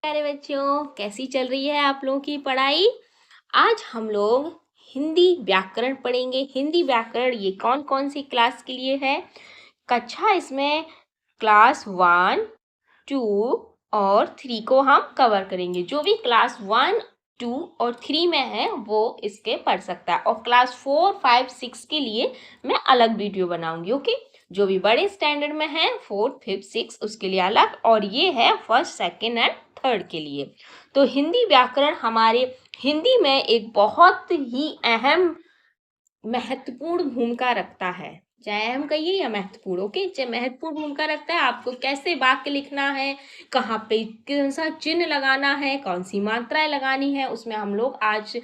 प्यारे बच्चों, कैसी चल रही है आप लोगों की पढ़ाई। आज हम लोग हिंदी व्याकरण पढ़ेंगे। हिंदी व्याकरण ये कौन कौन सी क्लास के लिए है? कक्षा इसमें क्लास 1, 2 और 3 को हम कवर करेंगे। जो भी क्लास 1, 2 और 3 में है वो इसके पढ़ सकता है, और क्लास 4, 5, 6 के लिए मैं अलग वीडियो बनाऊंगी। ओके, जो भी बड़े स्टैंडर्ड में है 4th, 5th, 6th उसके लिए अलग, और ये है 1st, 2nd एंड 3rd के लिए। तो हिंदी व्याकरण हमारे हिंदी में एक बहुत ही अहम महत्वपूर्ण भूमिका रखता है। चाहे हम कहिए या महत्वपूर्ण, ओके, चाहे महत्वपूर्ण भूमिका रखता है। आपको कैसे वाक्य लिखना है, कहाँ पे कौन सा चिन्ह लगाना है, कौन सी मात्राएं लगानी है, उसमें हम लोग आज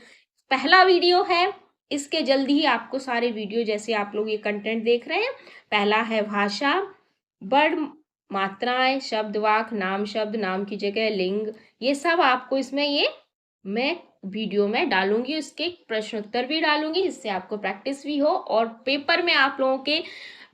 पहला वीडियो है। इसके जल्दी ही आपको सारे वीडियो, जैसे आप लोग ये कंटेंट देख रहे हैं, पहला है भाषा, वर्ण, मात्राएं, शब्द, वाक्य, नाम, शब्द, नाम की जगह लिंग, ये सब आपको इसमें ये मैं वीडियो में डालूंगी। उसके प्रश्न उत्तर भी डालूंगी, जिससे आपको प्रैक्टिस भी हो। और पेपर में आप लोगों के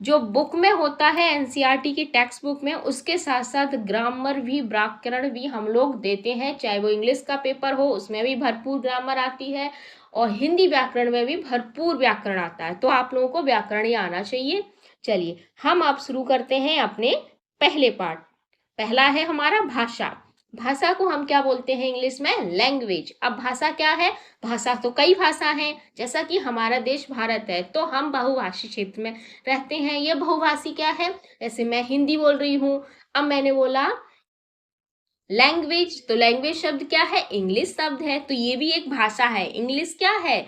जो बुक में होता है एनसीईआरटी की टेक्स्ट बुक में, उसके साथ साथ ग्रामर भी, व्याकरण भी हम लोग देते हैं। चाहे वो इंग्लिश का पेपर हो, उसमें भी भरपूर ग्रामर आती है, और हिंदी व्याकरण में भी भरपूर व्याकरण आता है। तो आप लोगों को व्याकरण ही आना चाहिए। चलिए हम अब शुरू करते हैं अपने पहले पार्ट। पहला है हमारा भाषा। भाषा को हम क्या बोलते हैं इंग्लिश में? लैंग्वेज। अब भाषा क्या है? भाषा तो कई भाषा हैं। जैसा कि हमारा देश भारत है, तो हम बहुभाषी क्षेत्र में रहते हैं। ये बहुभाषी क्या है? जैसे मैं हिंदी बोल रही हूँ, अब मैंने बोला लैंग्वेज, तो लैंग्वेज शब्द क्या है? इंग्लिश शब्द है, तो ये भी एक भाषा है। इंग्लिश क्या है?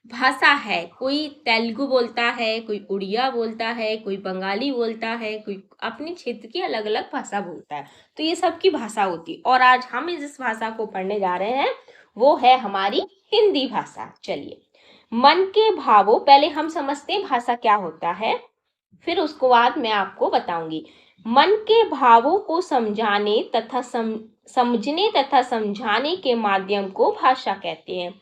भाषा है। कोई तेलुगु बोलता है, कोई उड़िया बोलता है, कोई बंगाली बोलता है, कोई अपने क्षेत्र की अलग अलग भाषा बोलता है। तो ये सबकी भाषा होती है, और आज हम जिस भाषा को पढ़ने जा रहे हैं वो है हमारी हिंदी भाषा। चलिए, मन के भावों, पहले हम समझते हैं भाषा क्या होता है, फिर उसको बाद मैं आपको बताऊंगी। मन के भावों को समझाने तथा समझने तथा समझाने के माध्यम को भाषा कहते हैं।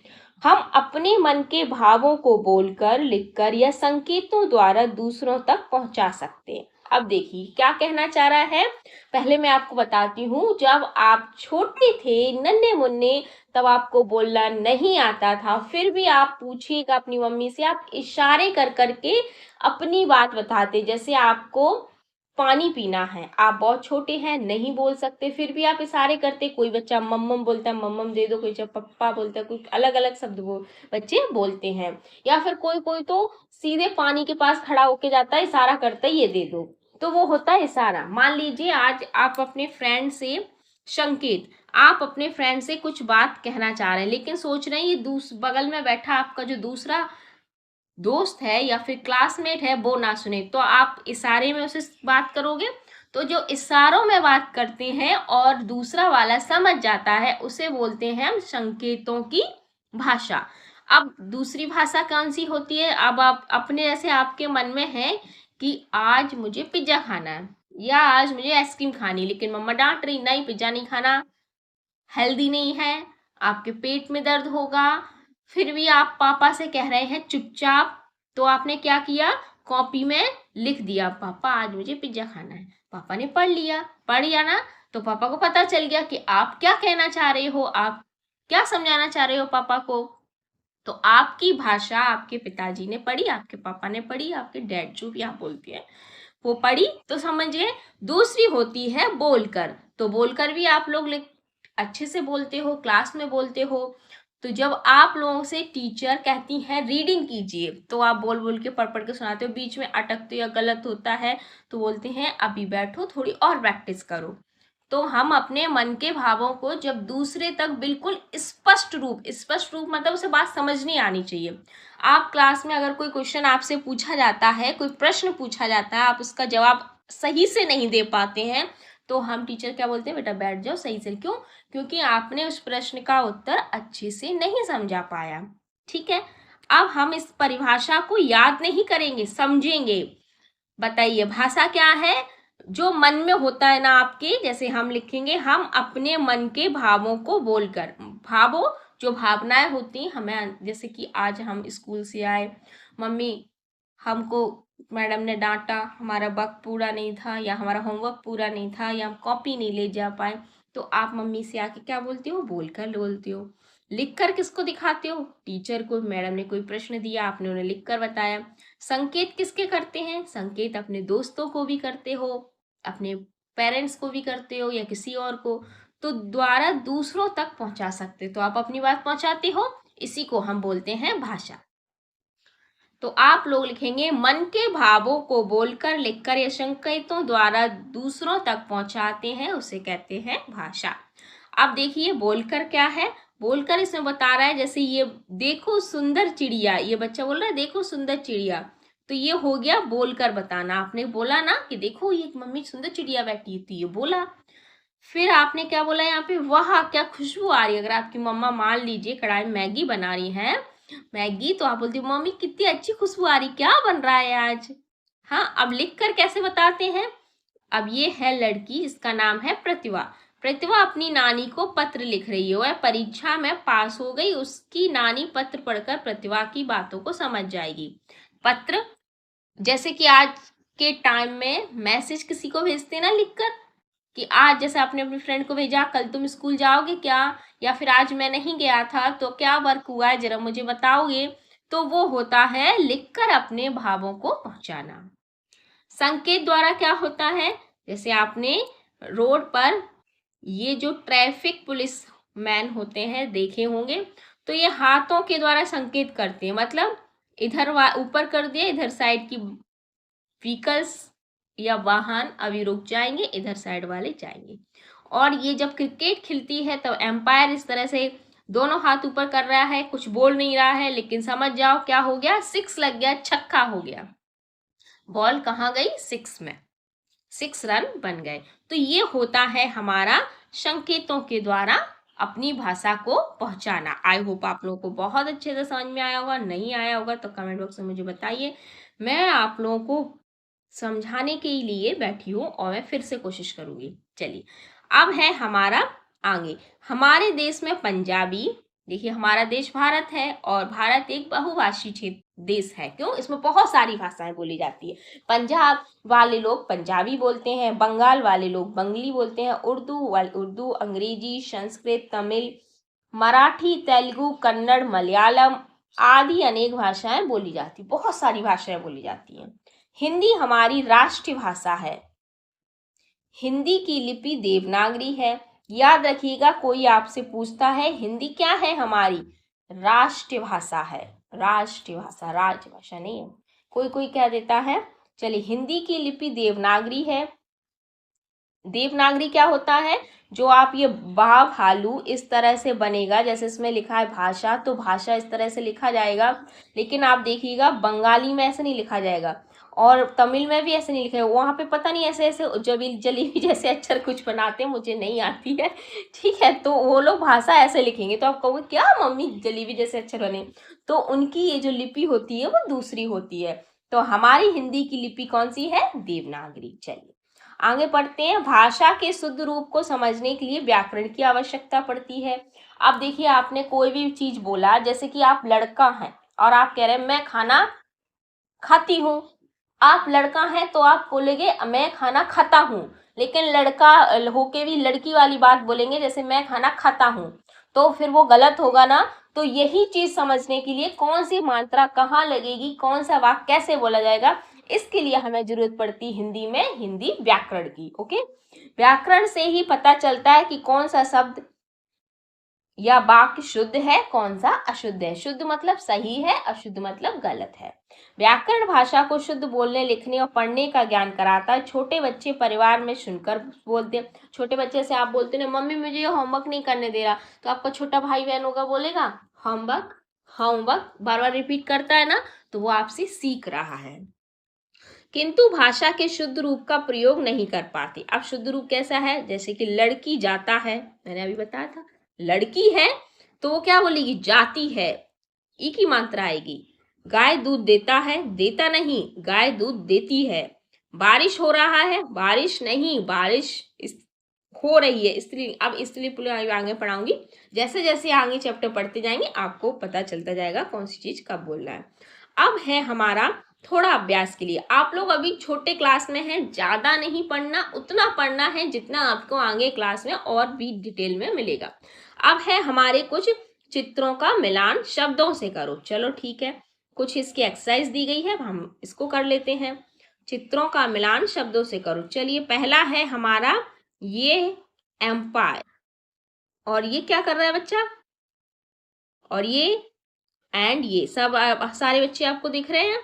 हम अपने मन के भावों को बोलकर, लिखकर या संकेतों द्वारा दूसरों तक पहुंचा सकते हैं। अब देखिए क्या कहना चाह रहा है। पहले मैं आपको बताती हूँ, जब आप छोटे थे, नन्हे मुन्ने, तब आपको बोलना नहीं आता था, फिर भी आप पूछिएगा अपनी मम्मी से, आप इशारे कर करके अपनी बात बताते। जैसे आपको पानी पीना है, आप बहुत छोटे हैं, नहीं बोल सकते, फिर भी आप इशारे करते। कोई बच्चा मम्मम बोलता है, मम्मम दे दो, कोई जब पप्पा बोलता है, कोई अलग अलग शब्द बच्चे बोलते हैं। या फिर कोई कोई तो सीधे पानी के पास खड़ा होके जाता है, इशारा करता है ये दे दो, तो वो होता है इशारा। मान लीजिए आज आप अपने फ्रेंड से संकेत, आप अपने फ्रेंड से कुछ बात कहना चाह रहे हैं, लेकिन सोच रहे हैं ये बगल में बैठा आपका जो दूसरा दोस्त है या फिर क्लासमेट है वो ना सुने, तो आप इशारे में उसे बात करोगे। तो जो इशारों में बात करते हैं और दूसरा वाला समझ जाता है, उसे बोलते हैं हम संकेतों की भाषा। अब दूसरी भाषा कौन सी होती है? अब आप अपने, जैसे आपके मन में है कि आज मुझे पिज्जा खाना है या आज मुझे आइसक्रीम खानी, लेकिन मम्मा डांट रही, नहीं पिज्जा नहीं खाना, हेल्दी नहीं है, आपके पेट में दर्द होगा, फिर भी आप पापा से कह रहे हैं चुपचाप। तो आपने क्या किया? कॉपी में लिख दिया, पापा आज मुझे पिज्जा खाना है। पापा ने पढ़ लिया ना, तो पापा को पता चल गया कि आप क्या कहना चाह रहे हो, आप क्या समझाना चाह रहे हो पापा को। तो आपकी भाषा आपके पिताजी ने पढ़ी, आपके पापा ने पढ़ी, आपके डैड जो भी आप बोलते हैं वो पढ़ी, तो समझिए। दूसरी होती है बोलकर। तो बोलकर भी आप लोग अच्छे से बोलते हो, क्लास में बोलते हो। तो जब आप लोगों से टीचर कहती हैं रीडिंग कीजिए, तो आप बोल बोल के पढ़ पढ़ के सुनाते हो, बीच में अटकते या गलत होता है तो बोलते हैं अभी बैठो, थोड़ी और प्रैक्टिस करो। तो हम अपने मन के भावों को जब दूसरे तक बिल्कुल स्पष्ट रूप मतलब उसे बात समझनी आनी चाहिए। आप क्लास में अगर कोई क्वेश्चन आपसे पूछा जाता है, कोई प्रश्न पूछा जाता है, आप उसका जवाब सही से नहीं दे पाते हैं, तो हम टीचर क्या बोलते हैं? बेटा बैठ जाओ सही से। क्यों? क्योंकि आपने उस प्रश्न का उत्तर अच्छे से नहीं समझा पाया। ठीक है, अब हम इस परिभाषा को याद नहीं करेंगे, समझेंगे। बताइए भाषा क्या है? जो मन में होता है ना आपके, जैसे हम लिखेंगे, हम अपने मन के भावों को बोलकर, भावों जो भावनाएं होती हैं हमें, जैसे कि आज हम स्कूल से आए, मम्मी हमको मैडम ने डांटा, हमारा वर्क पूरा नहीं था, या हमारा होमवर्क पूरा नहीं था, या हम कॉपी नहीं ले जा पाए, तो आप मम्मी से आके क्या बोलते हो, बोलकर बोलते हो। लिखकर किसको दिखाते हो, टीचर को। मैडम ने कोई प्रश्न दिया, आपने उन्हें लिखकर बताया। संकेत किसके करते हैं, संकेत अपने दोस्तों को भी करते हो, अपने पेरेंट्स को भी करते हो या किसी और को। तो द्वारा दूसरों तक पहुंचा सकते, तो आप अपनी बात पहुंचाते हो, इसी को हम बोलते हैं भाषा। तो आप लोग लिखेंगे मन के भावों को बोलकर, लिखकर या संकेतों द्वारा दूसरों तक पहुंचाते हैं, उसे कहते हैं भाषा। अब देखिए बोलकर क्या है, बोलकर इसमें बता रहा है, जैसे ये देखो सुंदर चिड़िया, ये बच्चा बोल रहा है देखो सुंदर चिड़िया, तो ये हो गया बोलकर बताना। आपने बोला ना कि देखो ये मम्मी सुंदर चिड़िया बैठी थी, ये बोला। फिर आपने क्या बोला यहाँ पे, वाह क्या खुशबू आ रही है। अगर आपकी मम्मा मान लीजिए कढ़ाई में मैगी बना रही है, मैगी, तो आप बोलती हो मम्मी कितनी अच्छी खुशबू आ रही, क्या बन रहा है आज। हाँ, अब लिख कर कैसे बताते हैं। अब ये है लड़की, इसका नाम है प्रतिभा। प्रतिभा अपनी नानी को पत्र लिख रही है, वह परीक्षा में पास हो गई, उसकी नानी पत्र पढ़कर प्रतिभा की बातों को समझ जाएगी। पत्र, जैसे कि आज के टाइम में मैसेज किसी को भेजते ना लिखकर, कि आज जैसे आपने अपनी फ्रेंड को भेजा कल तुम स्कूल जाओगे क्या, या फिर आज मैं नहीं गया था तो क्या वर्क हुआ है जरा मुझे बताओगे, तो वो होता है लिखकर अपने भावों को पहुंचाना। संकेत द्वारा क्या होता है, जैसे आपने रोड पर ये जो ट्रैफिक पुलिस मैन होते हैं देखे होंगे, तो ये हाथों के द्वारा संकेत करते हैं, मतलब इधर ऊपर कर दिया, इधर साइड की व्हीकल्स या वाहन अभी रुक जाएंगे, इधर साइड वाले जाएंगे। और ये जब क्रिकेट खिलती है तब एम्पायर इस तरह से दोनों हाथ ऊपर कर रहा है, कुछ बोल नहीं रहा है, लेकिन समझ जाओ क्या हो गया, 6 लग गया, छक्का हो गया। बॉल कहाँ गई, 6 में, 6 रन बन गए। तो ये होता है हमारा संकेतों के द्वारा अपनी भाषा को पहुंचाना। आई होप आप लोगों को बहुत अच्छे से समझ में आया होगा, नहीं आया होगा तो कमेंट बॉक्स में मुझे बताइए। मैं आप लोगों को समझाने के लिए बैठी हूँ और मैं फिर से कोशिश करूंगी। चलिए, अब है हमारा आगे, हमारे देश में पंजाबी। देखिए हमारा देश भारत है और भारत एक बहुभाषी क्षेत्र देश है, क्यों, इसमें बहुत सारी भाषाएं बोली जाती है। पंजाब वाले लोग पंजाबी बोलते हैं, बंगाल वाले लोग बंगली बोलते हैं, उर्दू, अंग्रेजी, संस्कृत, तमिल, मराठी, तेलुगु, कन्नड़, मलयालम आदि अनेक भाषाएं बोली जाती, बहुत सारी भाषाएं बोली जाती हैं। हिंदी हमारी राष्ट्रीय भाषा है। हिंदी की लिपि देवनागरी है। याद रखिएगा, कोई आपसे पूछता है हिंदी क्या है, हमारी राष्ट्रीय भाषा है। राष्ट्रीय भाषा, राजभाषा नहीं है, कोई कोई कह देता है। चलिए, हिंदी की लिपि देवनागरी है। देवनागरी क्या होता है, जो आप ये बा भालू इस तरह से बनेगा, जैसे इसमें लिखा है भाषा, तो भाषा इस तरह से लिखा जाएगा। लेकिन आप देखिएगा बंगाली में ऐसे नहीं लिखा जाएगा और तमिल में भी ऐसे नहीं लिखा है, वहाँ पे पता नहीं ऐसे ऐसे जलेबी जैसे अक्षर कुछ बनाते हैं, मुझे नहीं आती है, ठीक है, तो वो लोग भाषा ऐसे लिखेंगे, तो आप कहोगे क्या मम्मी जलेबी जैसे अक्षर बने, तो उनकी ये जो लिपि होती है वो दूसरी होती है। तो हमारी हिंदी की लिपि कौन सी है, देवनागरी। चलिए आगे पढ़ते हैं। भाषा के शुद्ध रूप को समझने के लिए व्याकरण की आवश्यकता पड़ती है। अब देखिए, आपने कोई भी चीज बोला, जैसे कि आप लड़का हैं और आप कह रहे हैं मैं खाना खाती हूँ, आप लड़का हैं तो आप बोलेंगे मैं खाना खाता हूँ, लेकिन लड़का होके भी लड़की वाली बात बोलेंगे, जैसे मैं खाना खाता हूँ, तो फिर वो गलत होगा ना। तो यही चीज समझने के लिए कौन सी मात्रा कहाँ लगेगी, कौन सा वाक्य कैसे बोला जाएगा, इसके लिए हमें जरूरत पड़ती हिंदी में हिंदी व्याकरण की। ओके, व्याकरण से ही पता चलता है कि कौन सा शब्द या वाक्य शुद्ध है, कौन सा अशुद्ध है। शुद्ध मतलब सही है, अशुद्ध मतलब गलत है। व्याकरण भाषा को शुद्ध बोलने, लिखने और पढ़ने का ज्ञान कराता है। छोटे बच्चे परिवार में सुनकर बोलते हैं। छोटे बच्चे से आप बोलते हैं मम्मी मुझे ये होमवर्क नहीं करने दे रहा, तो आपका छोटा भाई बहन होगा बोलेगा होमवर्क, होमवर्क, बार बार रिपीट करता है ना, तो वो आपसे सीख रहा है। किंतु भाषा के शुद्ध रूप का प्रयोग नहीं कर पाते। अब शुद्ध रूप कैसा है, जैसे कि लड़की जाता है, मैंने अभी बताया था, लड़की है तो वो क्या बोलेगी, जाती है, ई की मात्रा आएगी। गाय दूध देता है, देता नहीं, गाय दूध देती है। बारिश हो रहा है, बारिश नहीं, बारिश हो रही है, स्त्री। अब स्त्री पुलिंग आगे पढ़ाऊंगी, जैसे जैसे आगे चैप्टर पढ़ते जाएंगे आपको पता चलता जाएगा कौन सी चीज कब बोलना है। अब है हमारा थोड़ा अभ्यास के लिए। आप लोग अभी छोटे क्लास में हैं, ज़्यादा नहीं पढ़ना, उतना पढ़ना है जितना आपको आगे क्लास में और भी डिटेल में मिलेगा। अब है हमारे कुछ चित्रों का मिलान शब्दों से करो। चलो ठीक है, कुछ इसकी एक्सरसाइज दी गई है, हम इसको कर लेते हैं। चित्रों का मिलान शब्दों से करो। चलिए, पहला है हमारा ये एम्पायर, और ये क्या कर रहा है बच्चा, और ये एंड ये सब सारे बच्चे आपको दिख रहे हैं।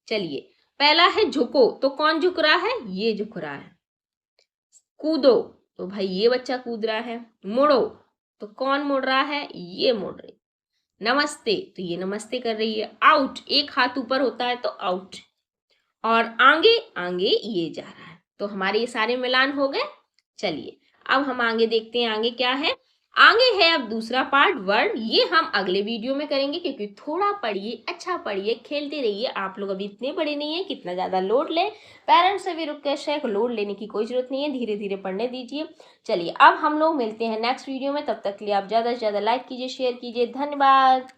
चलिए, पहला है झुको, तो कौन झुक रहा है, ये झुक रहा है। कूदो, तो भाई ये बच्चा कूद रहा है। मुड़ो, तो कौन मुड़ रहा है, ये मुड़ रही। नमस्ते, तो ये नमस्ते कर रही है। आउट, एक हाथ ऊपर होता है तो आउट। और आगे, आगे ये जा रहा है। तो हमारे ये सारे मिलान हो गए। चलिए, अब हम आगे देखते हैं, आगे क्या है। आगे है अब दूसरा पार्ट, वर्ड। ये हम अगले वीडियो में करेंगे, क्योंकि थोड़ा पढ़िए, अच्छा पढ़िए, खेलते रहिए। आप लोग अभी इतने बड़े नहीं है कितना ज़्यादा लोड ले। पेरेंट्स से भी रिक्वेस्ट है, लोड लेने की कोई ज़रूरत नहीं है, धीरे धीरे पढ़ने दीजिए। चलिए, अब हम लोग मिलते हैं नेक्स्ट वीडियो में। तब तक के लिए आप ज़्यादा से ज़्यादा लाइक कीजिए, शेयर कीजिए। धन्यवाद।